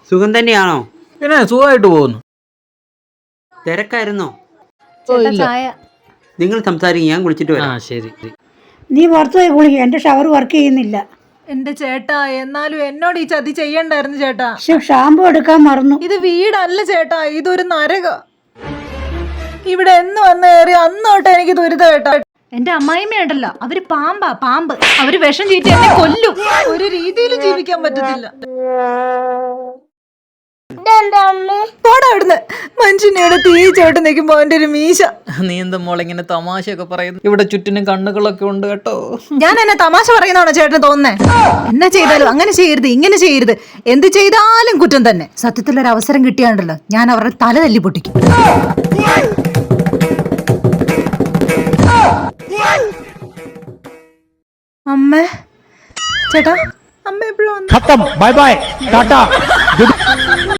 സുഖം തന്നെയാണോ? പിന്നെ സുഖമായിട്ട് പോകുന്നു. തിരക്കായിരുന്നോ? ചായ നിങ്ങൾ സംസാരിക്കും, ഞാൻ കുളിച്ചിട്ട് ആ വരാം. ശരി. നീ പുറത്തു പോയി കുളിക്കുക, എൻ്റെ ഷവർ വർക്ക് ചെയ്യുന്നില്ല. എന്റെ ചേട്ടാ, എന്നാലും എന്നോട് ഈ ചതി ചെയ്യണ്ടായിരുന്നു ചേട്ടാ. പക്ഷെ ഷാമ്പു എടുക്കാൻ മറന്നു. ഇത് വീടല്ല ചേട്ടാ, ഇതൊരു നരക. ഇവിടെ എന്ന് വന്ന് കയറി അന്നോട്ട് എനിക്ക് ദുരിത കേട്ടാ. എന്റെ അമ്മായിമ്മയുണ്ടല്ലോ, അവര് പാമ്പ്. അവര് വിഷം ചീറ്റി എന്നെ കൊല്ലും. ഒരു രീതിയിലും ജീവിക്കാൻ പറ്റത്തില്ല. പോടാ അവിടുന്ന്. മനുഷ്യനോട് തീ ചോട്ട് നിൽക്കുമ്പോ അവന്റെ ഒരു മീശ. നീ എന്താ മോളെ ഇങ്ങനെ തമാശയൊക്കെ പറയുന്നു? ഇവിടെ ചുറ്റിനും കണ്ണുകളൊക്കെ ഉണ്ട് കേട്ടോ. ഞാൻ എന്നെ തമാശ പറയുന്നതാണോ ചേട്ടന് തോന്നുന്നേ? എന്നാ ചെയ്താലും അങ്ങനെ ചെയ്യരുത്, ഇങ്ങനെ ചെയ്യരുത്, എന്ത് ചെയ്താലും കുറ്റം തന്നെ. സത്യത്തിലൊരു അവസരം കിട്ടിയാണ്ടല്ലോ, ഞാൻ അവരുടെ തല തല്ലി പൊട്ടിക്കും. അമ്മ ചേട്ടാ, അമ്മ എപ്പോഴും खत्म, बाय बाय, टाटा, गुड